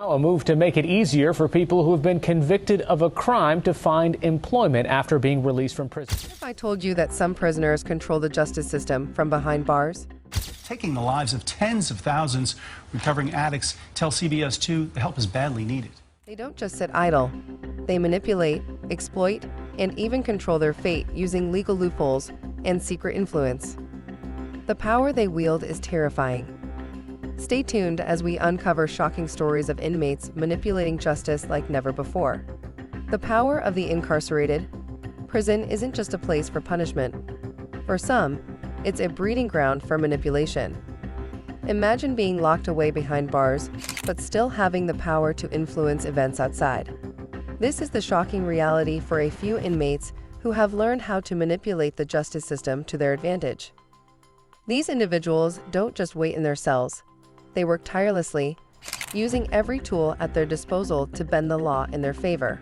Now, a move to make it easier for people who have been convicted of a crime to find employment after being released from prison. What if I told you that some prisoners control the justice system from behind bars? Taking the lives of tens of thousands, recovering addicts tell CBS 2 the help is badly needed. They don't just sit idle. They manipulate, exploit, and even control their fate using legal loopholes and secret influence. The power they wield is terrifying. Stay tuned as we uncover shocking stories of inmates manipulating justice like never before. The power of the incarcerated. Prison isn't just a place for punishment. For some, it's a breeding ground for manipulation. Imagine being locked away behind bars, but still having the power to influence events outside. This is the shocking reality for a few inmates who have learned how to manipulate the justice system to their advantage. These individuals don't just wait in their cells. They work tirelessly, using every tool at their disposal to bend the law in their favor.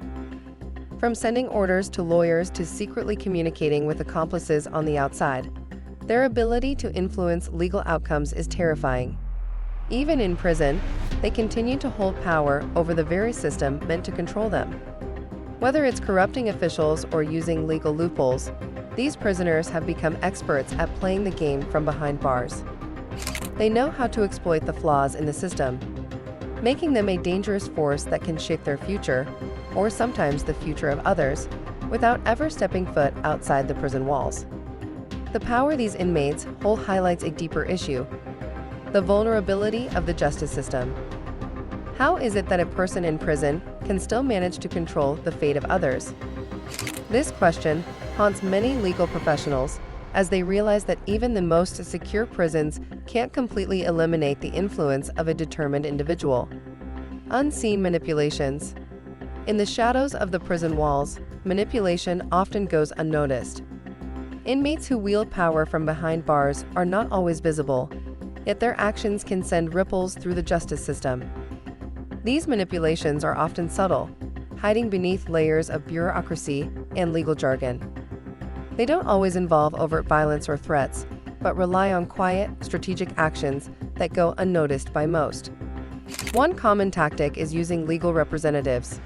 From sending orders to lawyers to secretly communicating with accomplices on the outside, their ability to influence legal outcomes is terrifying. Even in prison, they continue to hold power over the very system meant to control them. Whether it's corrupting officials or using legal loopholes, these prisoners have become experts at playing the game from behind bars. They know how to exploit the flaws in the system, making them a dangerous force that can shape their future, or sometimes the future of others, without ever stepping foot outside the prison walls. The power these inmates hold highlights a deeper issue: the vulnerability of the justice system. How is it that a person in prison can still manage to control the fate of others? This question haunts many legal professionals, as they realize that even the most secure prisons can't completely eliminate the influence of a determined individual. Unseen manipulations. In the shadows of the prison walls, manipulation often goes unnoticed. Inmates who wield power from behind bars are not always visible, yet their actions can send ripples through the justice system. These manipulations are often subtle, hiding beneath layers of bureaucracy and legal jargon. They don't always involve overt violence or threats, but rely on quiet, strategic actions that go unnoticed by most. One common tactic is using legal representatives.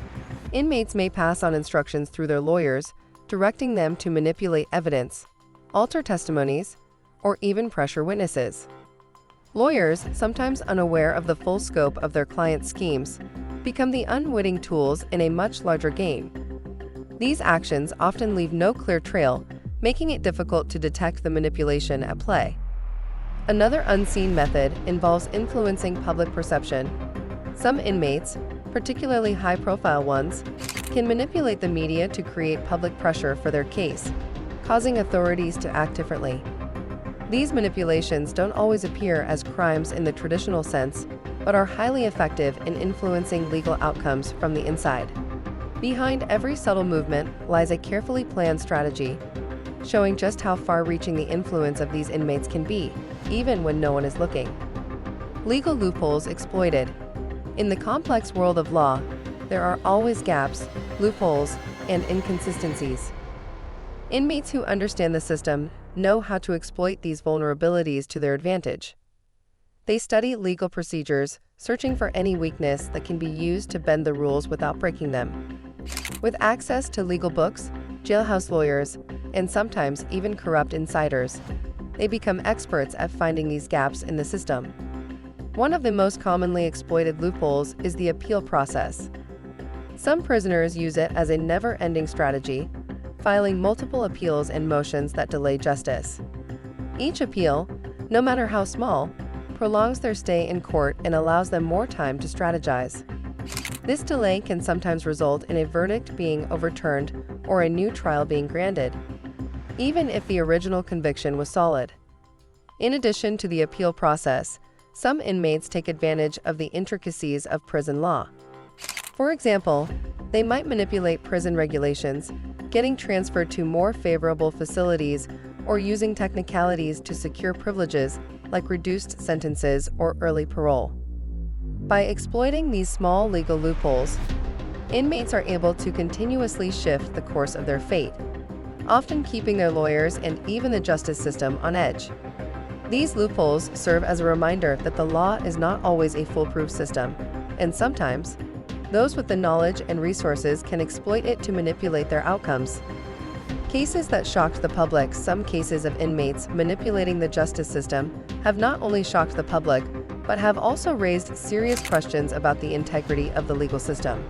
Inmates may pass on instructions through their lawyers, directing them to manipulate evidence, alter testimonies, or even pressure witnesses. Lawyers, sometimes unaware of the full scope of their clients' schemes, become the unwitting tools in a much larger game. These actions often leave no clear trail, making it difficult to detect the manipulation at play. Another unseen method involves influencing public perception. Some inmates, particularly high-profile ones, can manipulate the media to create public pressure for their case, causing authorities to act differently. These manipulations don't always appear as crimes in the traditional sense, but are highly effective in influencing legal outcomes from the inside. Behind every subtle movement lies a carefully planned strategy, showing just how far-reaching the influence of these inmates can be, even when no one is looking. Legal loopholes exploited. In the complex world of law, there are always gaps, loopholes, and inconsistencies. Inmates who understand the system know how to exploit these vulnerabilities to their advantage. They study legal procedures, searching for any weakness that can be used to bend the rules without breaking them. With access to legal books, jailhouse lawyers, and sometimes even corrupt insiders, they become experts at finding these gaps in the system. One of the most commonly exploited loopholes is the appeal process. Some prisoners use it as a never-ending strategy, filing multiple appeals and motions that delay justice. Each appeal, no matter how small, prolongs their stay in court and allows them more time to strategize. This delay can sometimes result in a verdict being overturned or a new trial being granted, even if the original conviction was solid. In addition to the appeal process, some inmates take advantage of the intricacies of prison law. For example, they might manipulate prison regulations, getting transferred to more favorable facilities, or using technicalities to secure privileges like reduced sentences or early parole. By exploiting these small legal loopholes, inmates are able to continuously shift the course of their fate, often keeping their lawyers and even the justice system on edge. These loopholes serve as a reminder that the law is not always a foolproof system, and sometimes, those with the knowledge and resources can exploit it to manipulate their outcomes. Cases that shocked the public. Some cases of inmates manipulating the justice system have not only shocked the public, but have also raised serious questions about the integrity of the legal system.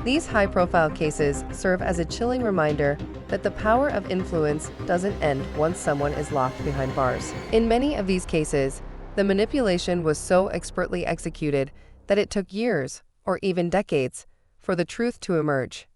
These high-profile cases serve as a chilling reminder that the power of influence doesn't end once someone is locked behind bars. In many of these cases, the manipulation was so expertly executed that it took years, or even decades, for the truth to emerge.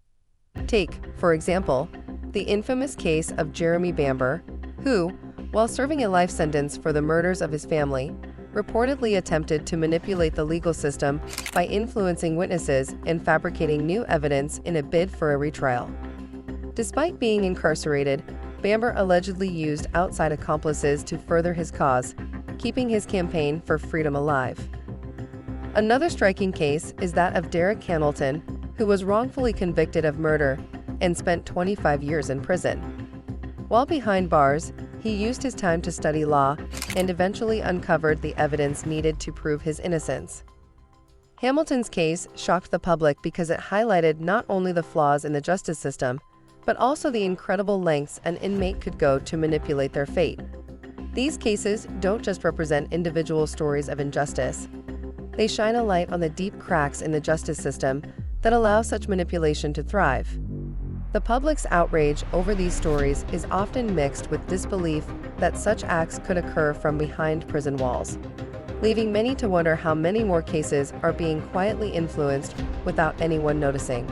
Take, for example, the infamous case of Jeremy Bamber, who, while serving a life sentence for the murders of his family, reportedly attempted to manipulate the legal system by influencing witnesses and fabricating new evidence in a bid for a retrial. Despite being incarcerated, Bamber allegedly used outside accomplices to further his cause, keeping his campaign for freedom alive. Another striking case is that of Derek Hamilton, who was wrongfully convicted of murder and spent 25 years in prison. While behind bars, he used his time to study law and eventually uncovered the evidence needed to prove his innocence. Hamilton's case shocked the public because it highlighted not only the flaws in the justice system, but also the incredible lengths an inmate could go to manipulate their fate. These cases don't just represent individual stories of injustice. They shine a light on the deep cracks in the justice system that allow such manipulation to thrive. The public's outrage over these stories is often mixed with disbelief that such acts could occur from behind prison walls, leaving many to wonder how many more cases are being quietly influenced without anyone noticing.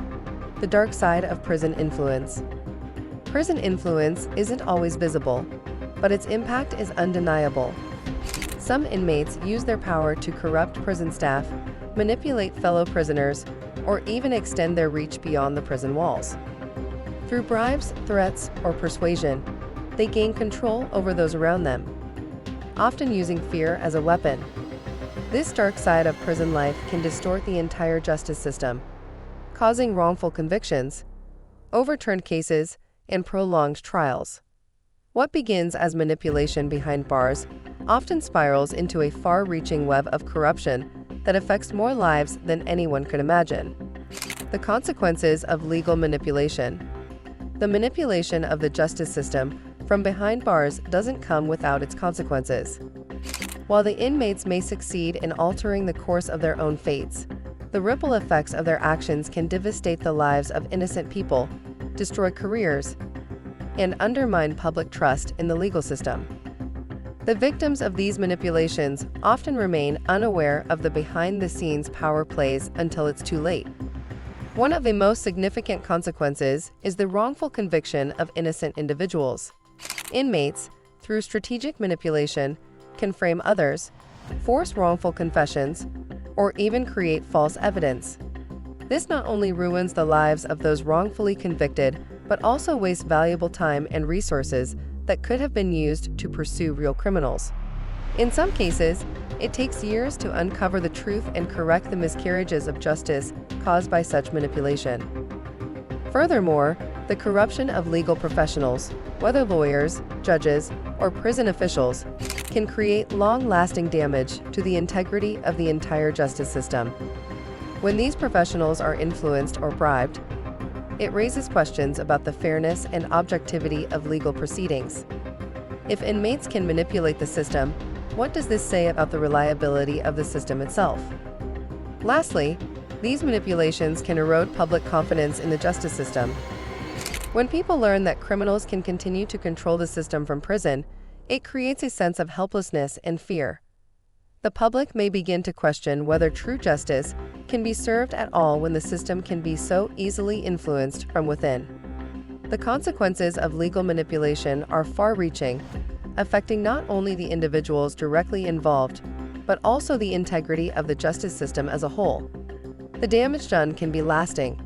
The dark side of prison influence. Prison influence isn't always visible, but its impact is undeniable. Some inmates use their power to corrupt prison staff, manipulate fellow prisoners, or even extend their reach beyond the prison walls. Through bribes, threats, or persuasion, they gain control over those around them, often using fear as a weapon. This dark side of prison life can distort the entire justice system, causing wrongful convictions, overturned cases, and prolonged trials. What begins as manipulation behind bars often spirals into a far-reaching web of corruption that affects more lives than anyone could imagine. The consequences of legal manipulation. The manipulation of the justice system from behind bars doesn't come without its consequences. While the inmates may succeed in altering the course of their own fates, the ripple effects of their actions can devastate the lives of innocent people, destroy careers, and undermine public trust in the legal system. The victims of these manipulations often remain unaware of the behind-the-scenes power plays until it's too late. One of the most significant consequences is the wrongful conviction of innocent individuals. Inmates, through strategic manipulation, can frame others, force wrongful confessions, or even create false evidence. This not only ruins the lives of those wrongfully convicted, but also wastes valuable time and resources that could have been used to pursue real criminals. In some cases, it takes years to uncover the truth and correct the miscarriages of justice caused by such manipulation. Furthermore, the corruption of legal professionals, whether lawyers, judges, or prison officials, can create long-lasting damage to the integrity of the entire justice system. When these professionals are influenced or bribed, it raises questions about the fairness and objectivity of legal proceedings. If inmates can manipulate the system, what does this say about the reliability of the system itself? Lastly, these manipulations can erode public confidence in the justice system. When people learn that criminals can continue to control the system from prison, it creates a sense of helplessness and fear. The public may begin to question whether true justice can be served at all when the system can be so easily influenced from within. The consequences of legal manipulation are far-reaching, affecting not only the individuals directly involved, but also the integrity of the justice system as a whole. The damage done can be lasting,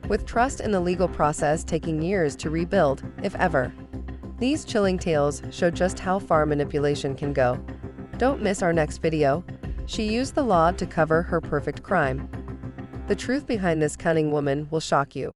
with trust in the legal process taking years to rebuild, if ever. These chilling tales show just how far manipulation can go. Don't miss our next video. She used the law to cover her perfect crime. The truth behind this cunning woman will shock you.